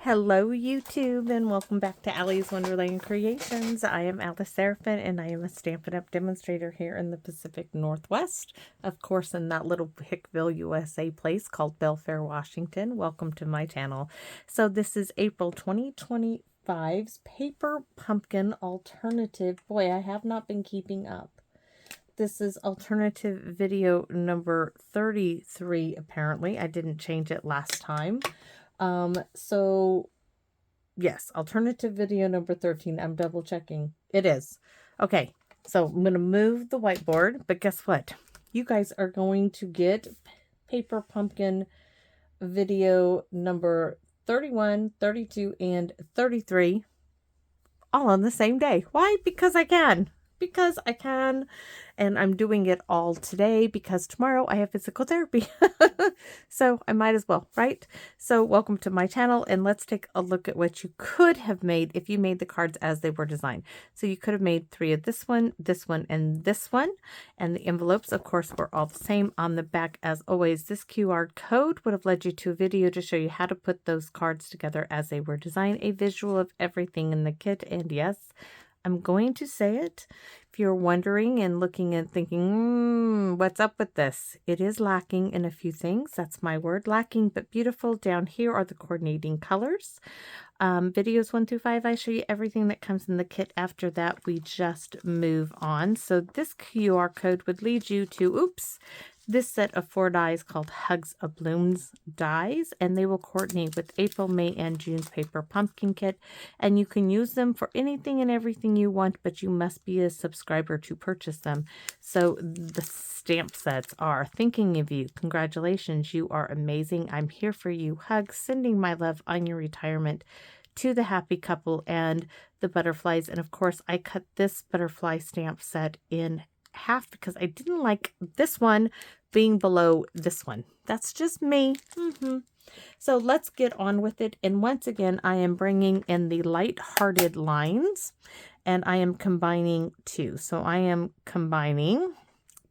Hello YouTube and welcome back to Allie's Wonderland Creations. I am Alice Seraphin and I am a Stampin' Up! Demonstrator here in the Pacific Northwest. Of course in that little Hickville, USA place called Belfair, Washington. Welcome to my channel. So this is April 2025's Paper Pumpkin Alternative. Boy, I have not been keeping up. This is alternative video number 33 apparently. I didn't change it last time. So yes, alternative video number 13. I'm double checking. It is. Okay. So I'm going to move the whiteboard, but guess what? You guys are going to get Paper Pumpkin video number 31, 32, and 33 all on the same day. Why? Because I can. Because I can, and I'm doing it all today because tomorrow I have physical therapy. So I might as well, right? So welcome to my channel, and let's take a look at what you could have made if you made the cards as they were designed. So you could have made 3 of this one, and this one, and the envelopes, of course, were all the same. On the back, as always, this QR code would have led you to a video to show you how to put those cards together as they were designed, a visual of everything in the kit, and yes, I'm going to say it. If you're wondering and looking and thinking, what's up with this? It is lacking in a few things. That's my word, lacking but beautiful. Down here are the coordinating colors. Videos 1 through 5, I show you everything that comes in the kit. After that, we just move on. So this QR code would lead you to, oops, this set of 4 dies called Hugs of Blooms dies, and they will coordinate with April, May, and June's Paper Pumpkin Kit, and you can use them for anything and everything you want, but you must be a subscriber to purchase them. So the stamp sets are thinking of you. Congratulations, you are amazing. I'm here for you. Hugs, sending my love on your retirement, to the happy couple, and the butterflies. And of course, I cut this butterfly stamp set in half because I didn't like this one being below this one. That's just me. So let's get on with it. And once again, I am bringing in the Lighthearted Lines, and I am combining 2. So I am combining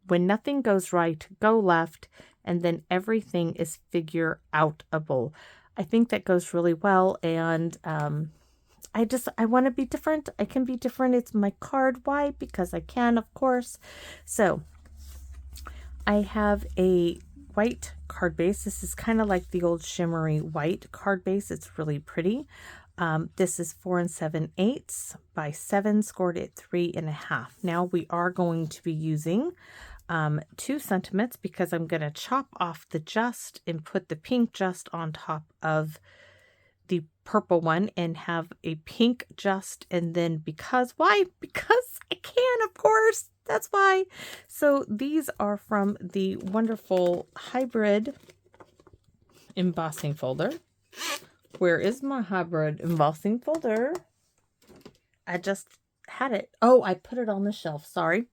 when nothing goes right, go left, and then everything is figure outable. I think that goes really well, and I want to be different. I can be different. It's my card. Why? Because I can, of course. So I have a white card base. This is kind of like the old shimmery white card base. It's really pretty. This is 4 7/8 by 7, scored at 3.5. Now we are going to be using 2 sentiments because I'm going to chop off the just and put the pink just on top of the purple one and have a pink just, and then why? Because I can, of course. That's why. So these are from the wonderful hybrid embossing folder. Where is my hybrid embossing folder? I just had it. Oh, I put it on the shelf. Sorry.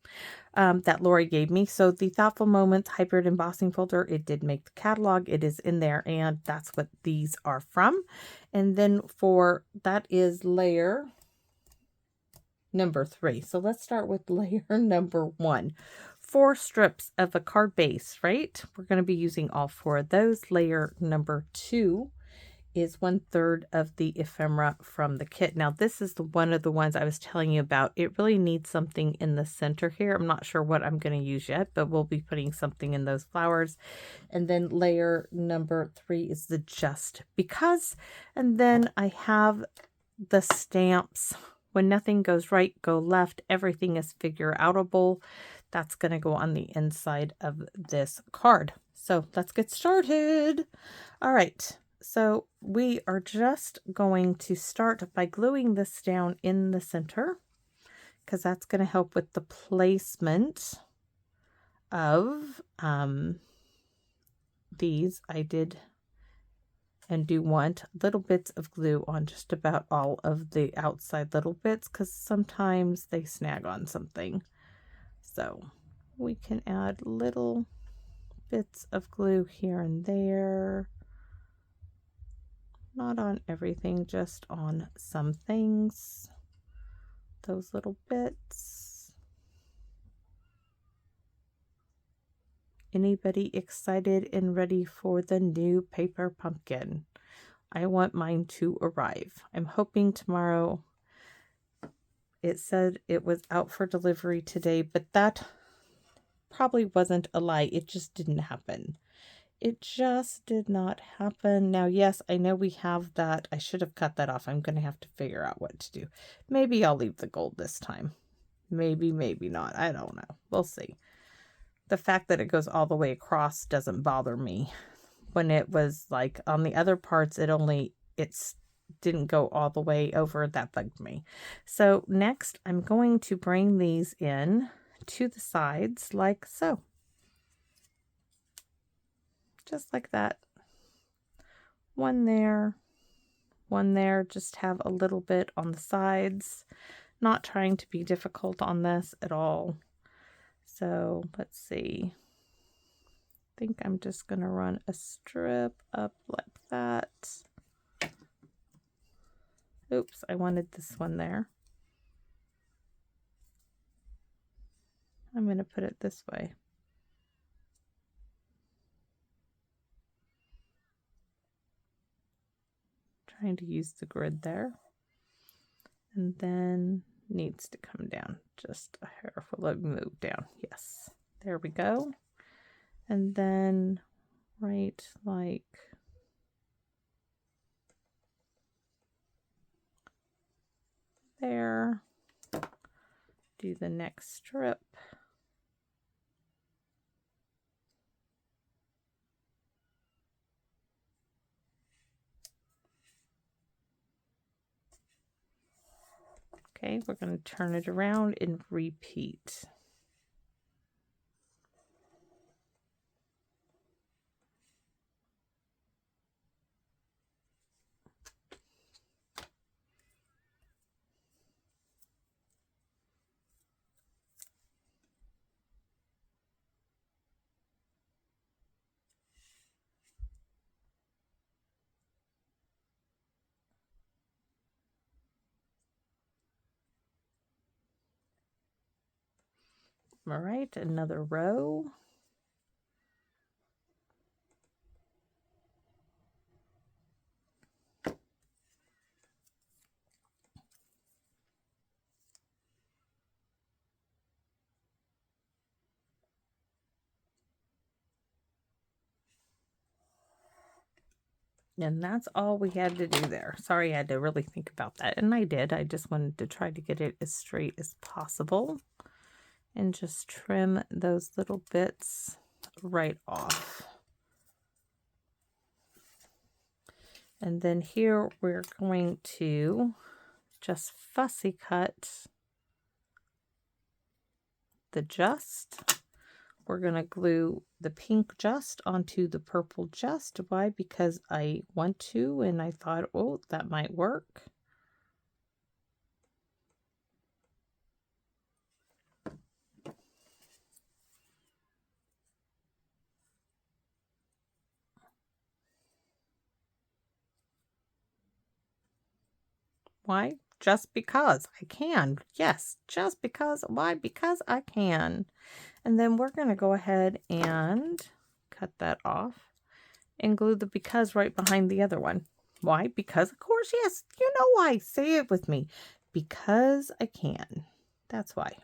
That Lori gave me. So the Thoughtful Moments hybrid embossing folder, it did make the catalog. It is in there, and that's what these are from. And then that is layer number 3. So let's start with layer number 1. 4 strips of a card base, right? We're going to be using all 4 of those. Layer number 2 is 1/3 of the ephemera from the kit. Now this is one of the ones I was telling you about. It really needs something in the center here. I'm not sure what I'm going to use yet, but we'll be putting something in those flowers. And then layer number 3 is the just because. And then I have the stamps. When nothing goes right, go left. Everything is figure outable. That's going to go on the inside of this card. So let's get started. All right. So we are just going to start by gluing this down in the center because that's going to help with the placement of these. I did and do want little bits of glue on just about all of the outside little bits because sometimes they snag on something. So we can add little bits of glue here and there. Not on everything, just on some things. Those little bits. Anybody excited and ready for the new paper pumpkin? I want mine to arrive. I'm hoping tomorrow. It said it was out for delivery today, but that probably wasn't a lie. It just didn't happen. It just did not happen. Now, yes, I know we have that. I should have cut that off. I'm going to have to figure out what to do. Maybe I'll leave the gold this time. Maybe, maybe not. I don't know. We'll see. The fact that it goes all the way across doesn't bother me. When it was like on the other parts, it's didn't go all the way over. That bugged me. So next, I'm going to bring these in to the sides like so. Just like that. One there, just have a little bit on the sides. Not trying to be difficult on this at all. So let's see. I think I'm just going to run a strip up like that. Oops, I wanted this one there. I'm going to put it this way. Trying to use the grid there. And then needs to come down just a hair. Let me move down. Yes, there we go. And then right like there. Do the next strip. Okay, we're going to turn it around and repeat. All right, another row. And that's all we had to do there. Sorry, I had to really think about that. And I did. I just wanted to try to get it as straight as possible. And just trim those little bits right off. And then here we're going to just fussy cut the just. We're going to glue the pink just onto the purple just. Why? Because I want to, and I thought, oh, that might work. Why? Just because I can. Yes, just because. Why? Because I can. And then we're going to go ahead and cut that off and glue the because right behind the other one. Why? Because, of course, yes. You know why. Say it with me. Because I can. That's why.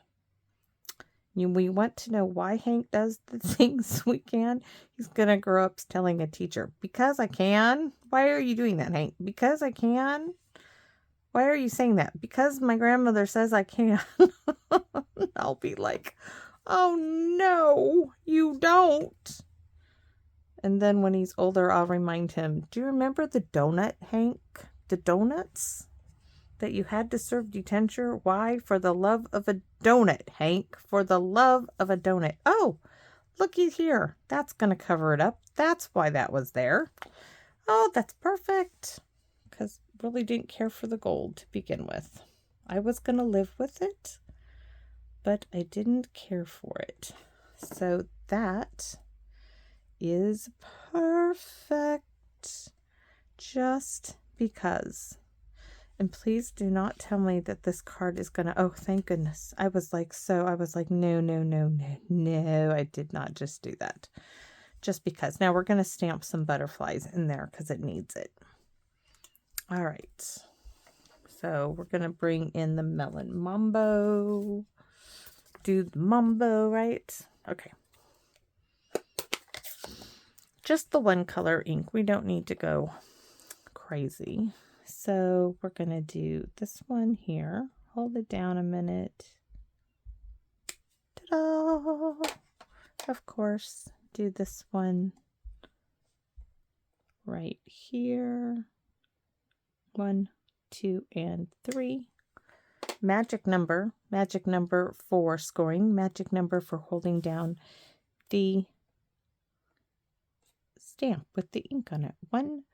We want to know why Hank does the things we can. He's going to grow up telling a teacher, because I can. Why are you doing that, Hank? Because I can. Why are you saying that? Because my grandmother says I can. I'll be like, oh no, you don't. And then when he's older, I'll remind him, do you remember the donut, Hank? The donuts that you had to serve detention? Why? For the love of a donut, Hank. For the love of a donut. Oh, looky here. That's going to cover it up. That's why that was there. Oh, that's perfect. Because really didn't care for the gold to begin with. I was going to live with it, but I didn't care for it. So that is perfect. Just because. And please do not tell me that this card is going to, oh, thank goodness. I was like, no, no, no, no, no, I did not just do that. Just because. Now we're going to stamp some butterflies in there because it needs it. All right. So we're going to bring in the Melon Mambo. Do the Mambo, right? Okay. Just the one color ink. We don't need to go crazy. So we're going to do this one here. Hold it down a minute. Ta-da! Of course, do this one right here. 1, 2, and 3. Magic number for scoring, magic number for holding down the stamp with the ink on it. 1,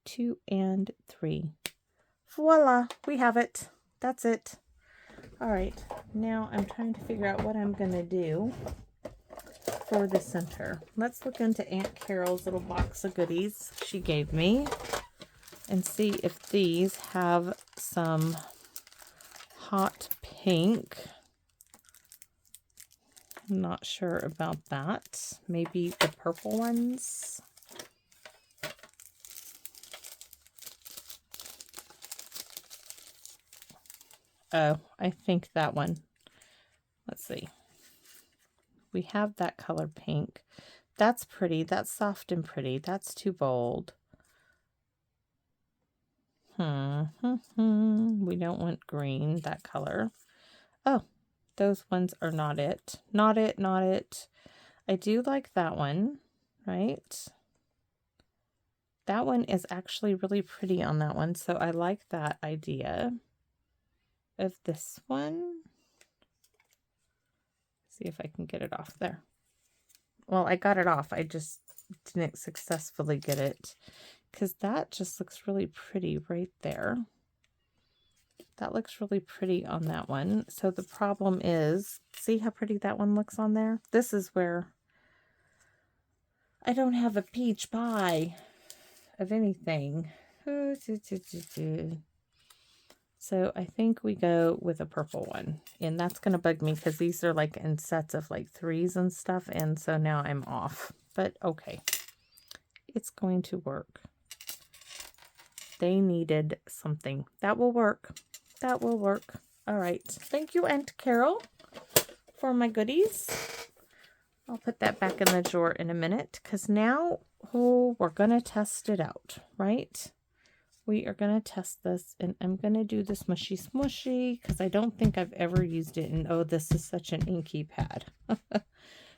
2, and 3. Voila, we have it. That's it. All right, now I'm trying to figure out what I'm going to do for the center. Let's look into Aunt Carol's little box of goodies she gave me and see if these have some hot pink. I'm not sure about that. Maybe the purple ones. Oh, I think that one. Let's see. We have that color pink. That's pretty. That's soft and pretty. That's too bold. We don't want green, that color. Oh, those ones are not it. Not it, not it. I do like that one, right? That one is actually really pretty on that one, so I like that idea of this one. See if I can get it off there. Well, I got it off. I just didn't successfully get it because that just looks really pretty right there. That looks really pretty on that one. So the problem is, see how pretty that one looks on there? This is where I don't have a peach pie of anything. So I think we go with a purple one. And that's going to bug me because these are like in sets of like 3s and stuff. And so now I'm off. But okay. It's going to work. They needed something. That will work. That will work. All right. Thank you, Aunt Carol, for my goodies. I'll put that back in the drawer in a minute because now we're going to test it out, right? We are going to test this, and I'm going to do this mushy smushy because I don't think I've ever used it. And oh, this is such an inky pad.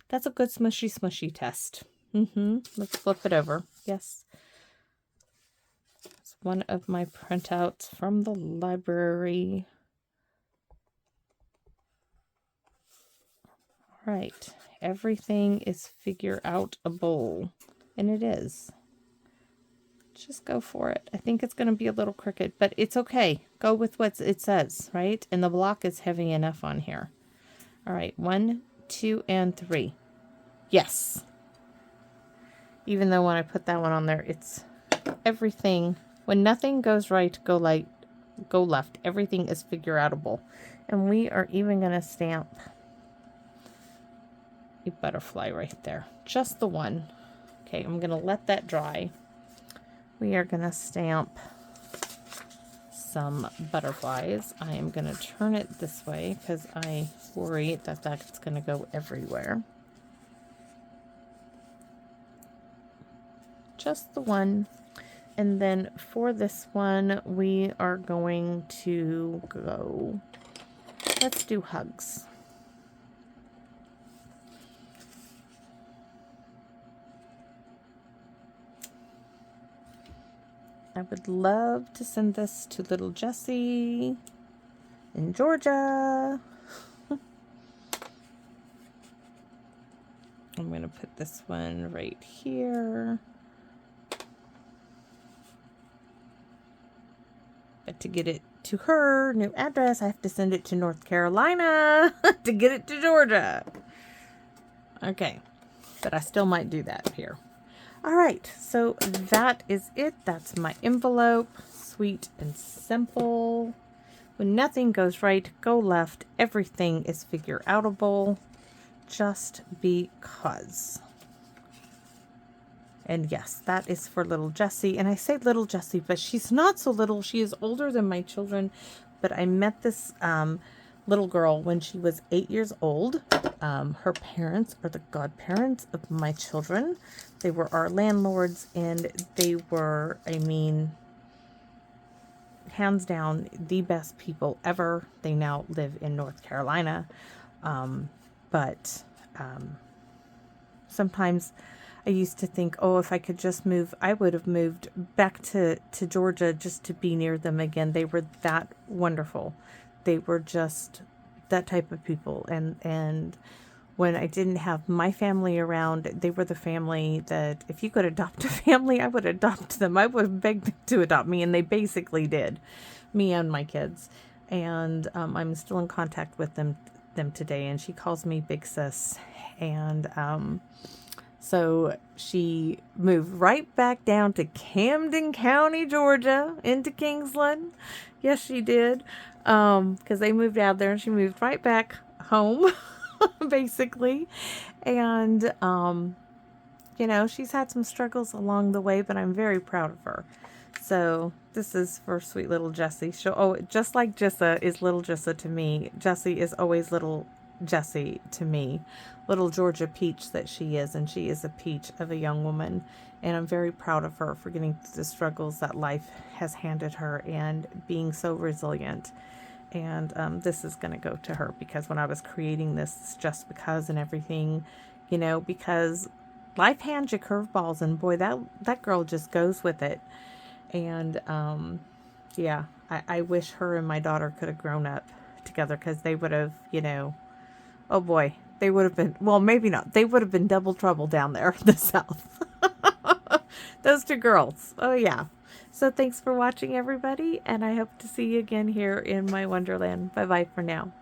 That's a good smushy smushy test. Let's flip it over. Yes. It's one of my printouts from the library. All right. Everything is figure outable, and it is. Just go for it. I think it's going to be a little crooked, but it's okay. Go with what it says, right? And the block is heavy enough on here. All right. 1, 2, and 3. Yes. Even though when I put that one on there, it's everything. When nothing goes right, go left. Everything is figure outable. And we are even going to stamp a butterfly right there. Just the one. Okay, I'm going to let that dry. We are going to stamp some butterflies. I am going to turn it this way because I worry that that's going to go everywhere. Just the one. And then for this one, we are going to go, let's do hugs. I would love to send this to little Jessie in Georgia. I'm going to put this one right here. But to get it to her new address, I have to send it to North Carolina to get it to Georgia. Okay. But I still might do that here. All right, so that is it. That's my envelope. Sweet and simple. When nothing goes right, go left. Everything is figure outable. Just because. And yes, that is for little Jessie. And I say little Jessie, but she's not so little. She is older than my children. But I met this little girl when she was 8 years old. Her parents are the godparents of my children. They were our landlords, and they were, I mean, hands down, the best people ever. They now live in North Carolina. But sometimes I used to think, oh, if I could just move, I would have moved back to Georgia just to be near them again. They were that wonderful. They were just that type of people. And when I didn't have my family around, they were the family that if you could adopt a family, I would adopt them. I would have begged them to adopt me, and they basically did, me and my kids. And I'm still in contact with them today, and she calls me Big Sis. And so she moved right back down to Camden County, Georgia, into Kingsland. Yes, she did. Because they moved out there, and she moved right back home, basically. And, you know, she's had some struggles along the way, but I'm very proud of her. So this is for sweet little Jessie. Just like Jessa is little Jessa to me, Jessie is always little Jessie to me. Little Georgia peach that she is, and she is a peach of a young woman. And I'm very proud of her for getting through the struggles that life has handed her and being so resilient. And this is going to go to her, because when I was creating this, just because and everything, you know, because life hands you curveballs, and boy, that girl just goes with it. And yeah, I wish her and my daughter could have grown up together, because they would have, you know, oh boy, they would have been, well, maybe not. They would have been double trouble down there in the South. Those two girls. Oh, yeah. So thanks for watching, everybody. And I hope to see you again here in my Wonderland. Bye-bye for now.